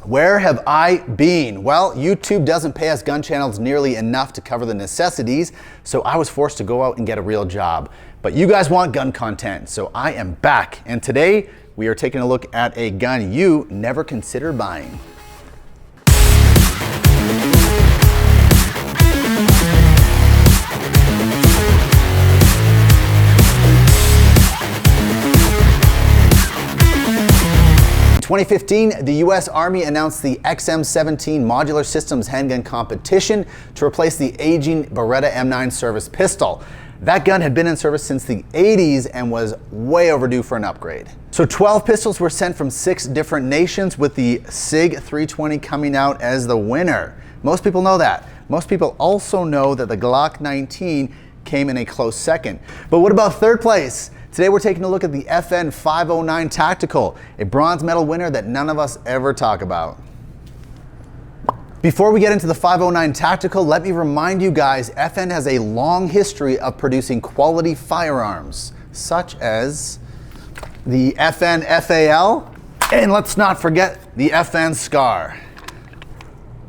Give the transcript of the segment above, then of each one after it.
Where have I been? Well, YouTube doesn't pay us gun channels nearly enough to cover the necessities, so I was forced to go out and get a real job. But you guys want gun content, so I am back. And today we are taking a look at a gun you never considered buying. 2015, the US Army announced the XM17 Modular Systems handgun competition to replace the aging Beretta M9 service pistol. That gun had been in service since the 80s and was way overdue for an upgrade. So 12 pistols were sent from 6 different nations, with the SIG 320 coming out as the winner. Most people know that. Most people also know that the Glock 19 came in a close second. But what about third place? Today we're taking a look at the FN 509 Tactical, a bronze medal winner that none of us ever talk about. Before we get into the 509 Tactical, let me remind you guys, FN has a long history of producing quality firearms, such as the FN FAL, and let's not forget the FN SCAR.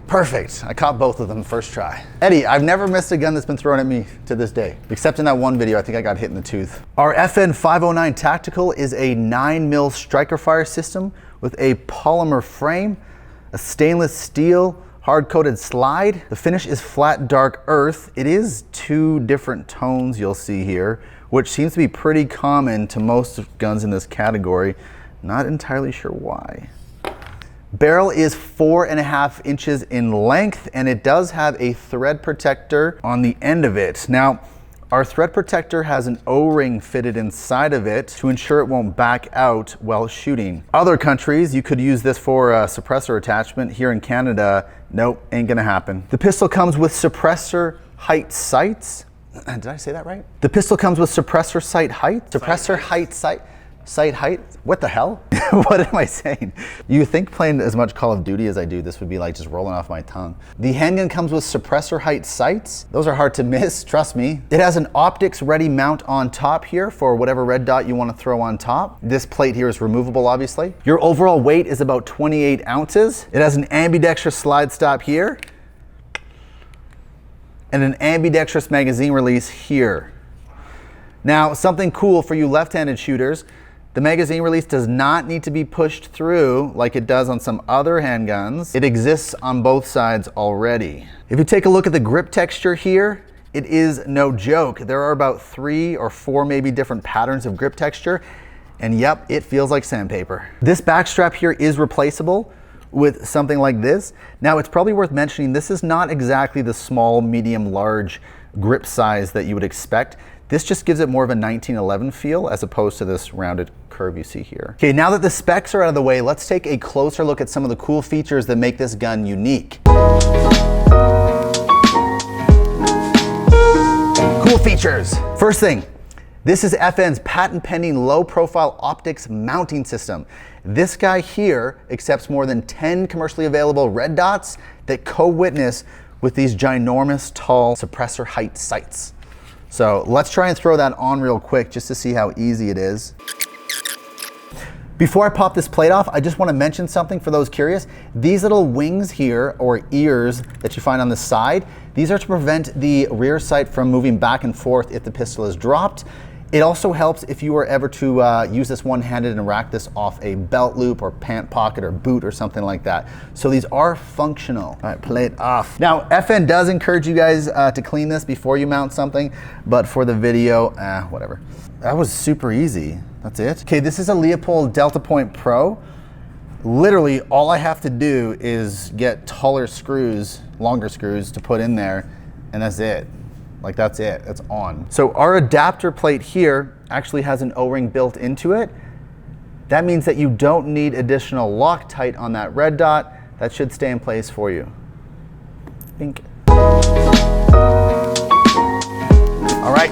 Perfect, I caught both of them first try. Eddie, I've never missed a gun that's been thrown at me to this day, except in that one video I think I got hit in the tooth. Our FN 509 Tactical is a 9mm striker fire system with a polymer frame, a stainless steel hard-coated slide. The finish is flat dark earth. It is 2 different tones you'll see here, which seems to be pretty common to most guns in this category. Not entirely sure why. Barrel is 4.5 inches in length, and it does have a thread protector on the end of it. Now, our thread protector has an O-ring fitted inside of it to ensure it won't back out while shooting. Other countries, you could use this for a suppressor attachment. Here in Canada, nope, ain't gonna happen. The pistol comes with suppressor height sights. Did I say that right? The pistol comes with suppressor sight height? Suppressor height sight. Sight height? What the hell? What am I saying? You think playing as much Call of Duty as I do, this would be like just rolling off my tongue. The handgun comes with suppressor height sights. Those are hard to miss, trust me. It has an optics ready mount on top here for whatever red dot you want to throw on top. This plate here is removable, obviously. Your overall weight is about 28 ounces. It has an ambidextrous slide stop here and an ambidextrous magazine release here. Now, something cool for you left-handed shooters, the magazine release does not need to be pushed through like it does on some other handguns. It exists on both sides already. If you take a look at the grip texture here, it is no joke. There are about 3 or 4 maybe different patterns of grip texture, and yep, it feels like sandpaper. This back strap here is replaceable with something like this. Now, it's probably worth mentioning, this is not exactly the small, medium, large grip size that you would expect. This just gives it more of a 1911 feel as opposed to this rounded curve you see here. Okay, now that the specs are out of the way, let's take a closer look at some of the cool features that make this gun unique. Cool features. First thing, this is FN's patent pending low profile optics mounting system. This guy here accepts more than 10 commercially available red dots that co-witness with these ginormous tall suppressor height sights. So let's try and throw that on real quick just to see how easy it is. Before I pop this plate off, I just want to mention something for those curious. These little wings here, or ears that you find on the side, these are to prevent the rear sight from moving back and forth if the pistol is dropped. It also helps if you were ever to use this one-handed and rack this off a belt loop or pant pocket or boot or something like that. So these are functional. All right, plate off. Now, FN does encourage you guys to clean this before you mount something, but for the video, whatever. That was super easy. That's it. Okay, this is a Leupold Delta Point Pro. Literally, all I have to do is get taller screws, longer screws to put in there, and that's it. Like, that's it, it's on. So our adapter plate here actually has an O-ring built into it. That means that you don't need additional Loctite on that red dot. That should stay in place for you. Bink. All right,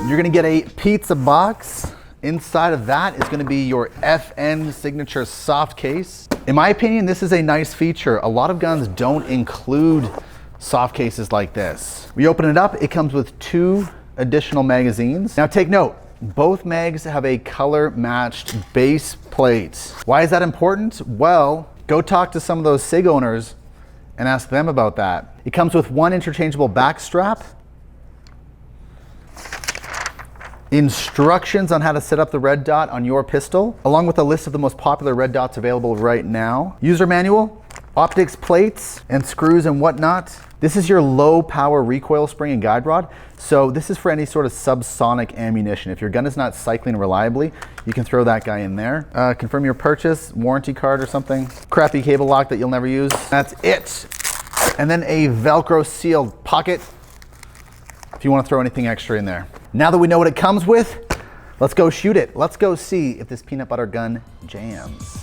you're gonna get a pizza box. Inside of that is gonna be your FN signature soft case. In my opinion, this is a nice feature. A lot of guns don't include soft cases like this. We open it up, it comes with 2 additional magazines. Now take note, both mags have a color matched base plate. Why is that important? Well, Go talk to some of those SIG owners and ask them about that. It comes with one interchangeable back strap, instructions on how to set up the red dot on your pistol, along with a list of the most popular red dots available right now. User manual, optics plates and screws and whatnot. This is your low power recoil spring and guide rod. So this is for any sort of subsonic ammunition. If your gun is not cycling reliably, you can throw that guy in there. Confirm your purchase, warranty card or something. Crappy cable lock that you'll never use. That's it. And then a Velcro sealed pocket if you want to throw anything extra in there. Now that we know what it comes with, let's go shoot it. Let's go see if this peanut butter gun jams.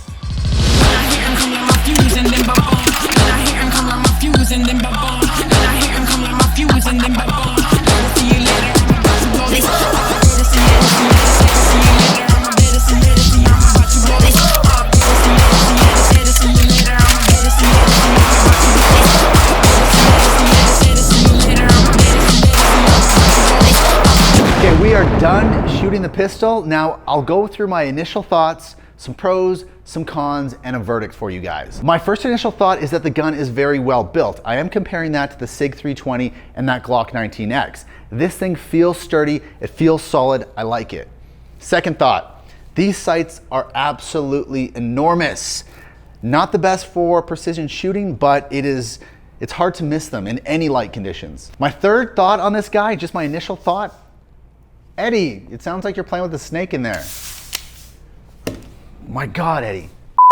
Okay, we are done shooting the pistol. Now I'll go through my initial thoughts, some pros, some cons, and a verdict for you guys. My first initial thought is that the gun is very well built. I am comparing that to the SIG 320 and that Glock 19X. This thing feels sturdy, it feels solid, I like it. Second thought, these sights are absolutely enormous. Not the best for precision shooting, but it's hard to miss them in any light conditions. My third thought on this guy, just my initial thought, Eddie, it sounds like you're playing with a snake in there. My God, Eddie.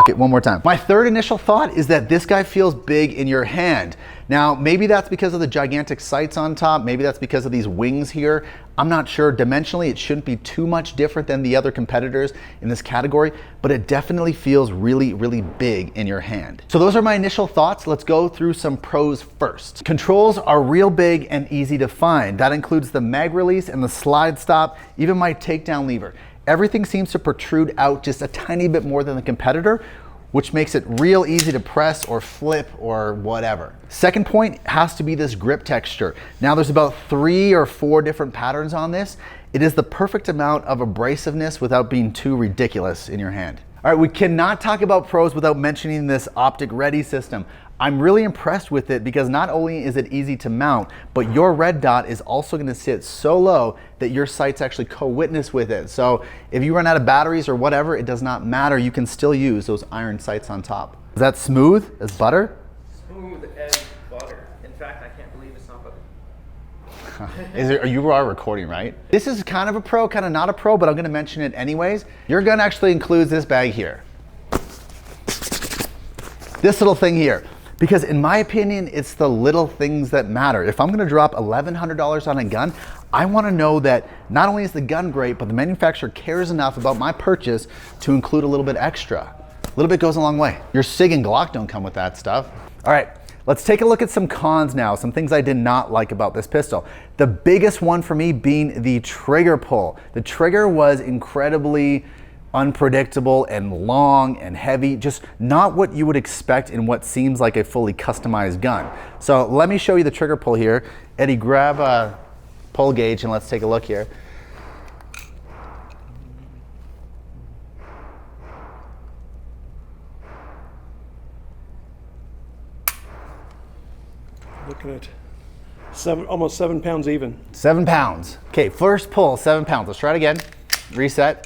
It one more time. My third initial thought is that this guy feels big in your hand. Now, maybe that's because of the gigantic sights on top. Maybe that's because of these wings here. I'm not sure. Dimensionally, it shouldn't be too much different than the other competitors in this category, but it definitely feels really, really big in your hand. So those are my initial thoughts. Let's go through some pros first. Controls are real big and easy to find. That includes the mag release and the slide stop, even my takedown lever. Everything seems to protrude out just a tiny bit more than the competitor, which makes it real easy to press or flip or whatever. Second point has to be this grip texture. Now there's about 3 or 4 different patterns on this. It is the perfect amount of abrasiveness without being too ridiculous in your hand. All right, we cannot talk about pros without mentioning this Optic Ready system. I'm really impressed with it because not only is it easy to mount, but your red dot is also gonna sit so low that your sights actually co-witness with it. So if you run out of batteries or whatever, it does not matter. You can still use those iron sights on top. Is that smooth as butter? Smooth as butter. In fact, I can't believe it's not butter. You are recording, right? This is kind of a pro, kind of not a pro, but I'm gonna mention it anyways. Your gun actually includes this bag here. This little thing here. Because in my opinion, it's the little things that matter. If I'm gonna drop $1,100 on a gun, I wanna know that not only is the gun great, but the manufacturer cares enough about my purchase to include a little bit extra. A little bit goes a long way. Your SIG and Glock don't come with that stuff. All right, let's take a look at some cons now, some things I did not like about this pistol. The biggest one for me being the trigger pull. The trigger was incredibly unpredictable and long and heavy, just not what you would expect in what seems like a fully customized gun. So let me show you the trigger pull here. Eddie, grab a pull gauge and let's take a look here. Looking at almost 7 pounds even. 7 pounds. Okay, first pull, 7 pounds. Let's try it again. Reset.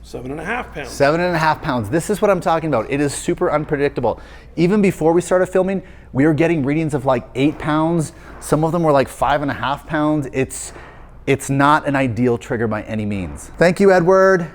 7.5 pounds. 7.5 pounds. This is what I'm talking about. It is super unpredictable. Even before we started filming, we were getting readings of like 8 pounds. Some of them were like 5.5 pounds. It's not an ideal trigger by any means. Thank you, Edward.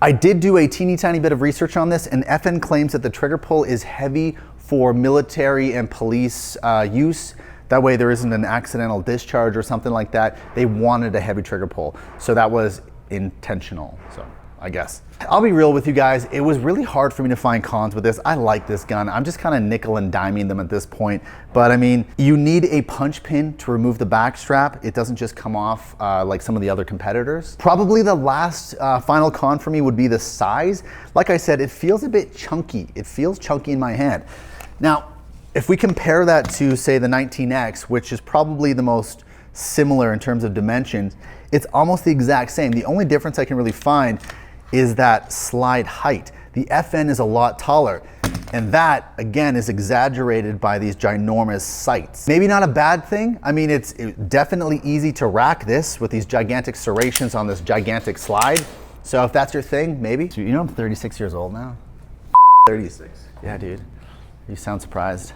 I did do a teeny tiny bit of research on this, and FN claims that the trigger pull is heavy for military and police use. That way there isn't an accidental discharge or something like that. They wanted a heavy trigger pull. So that was intentional, so I guess. I'll be real with you guys. It was really hard for me to find cons with this. I like this gun. I'm just kind of nickel and diming them at this point. But I mean, you need a punch pin to remove the back strap. It doesn't just come off like some of the other competitors. Probably the last final con for me would be the size. Like I said, it feels a bit chunky. It feels chunky in my hand. Now, If we compare that to, say, the 19X, which is probably the most similar in terms of dimensions, it's almost the exact same. The only difference I can really find is that slide height. The FN is a lot taller, and that, again, is exaggerated by these ginormous sights. Maybe not a bad thing. I mean, it's definitely easy to rack this with these gigantic serrations on this gigantic slide. So if that's your thing, maybe. You know I'm 36 years old now? 36. Yeah, dude. You sound surprised.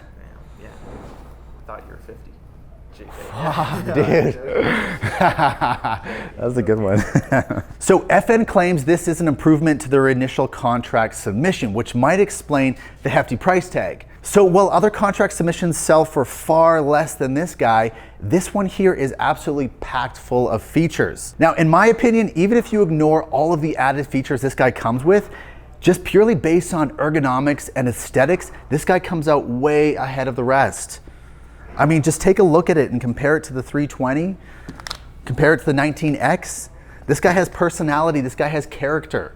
Yeah. Thought you were 50. Dude. That was a good one. So FN claims this is an improvement to their initial contract submission, which might explain the hefty price tag. So while other contract submissions sell for far less than this guy, this one here is absolutely packed full of features. Now, in my opinion, even if you ignore all of the added features this guy comes with, just purely based on ergonomics and aesthetics, this guy comes out way ahead of the rest. I mean, just take a look at it and compare it to the 320, compare it to the 19X. This guy has personality, this guy has character.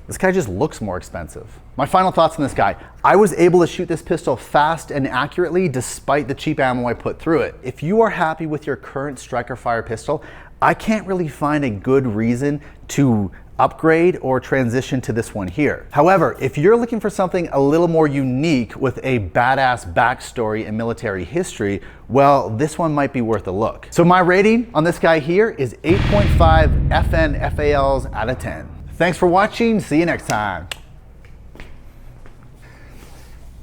This guy just looks more expensive. My final thoughts on this guy. I was able to shoot this pistol fast and accurately despite the cheap ammo I put through it. If you are happy with your current Striker Fire pistol, I can't really find a good reason to upgrade or transition to this one here. However, if you're looking for something a little more unique with a badass backstory and military history, well, this one might be worth a look. So my rating on this guy here is 8.5 FN FALs out of 10. Thanks for watching. See you next time.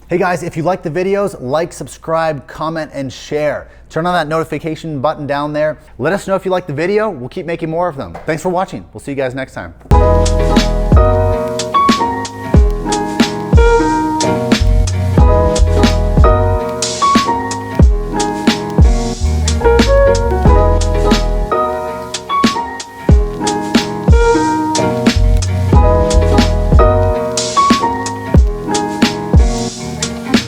Hey guys, if you like the videos, like, subscribe, comment, and share. Turn on that notification button down there. Let us know if you like the video. We'll keep making more of them. Thanks for watching. We'll see you guys next time.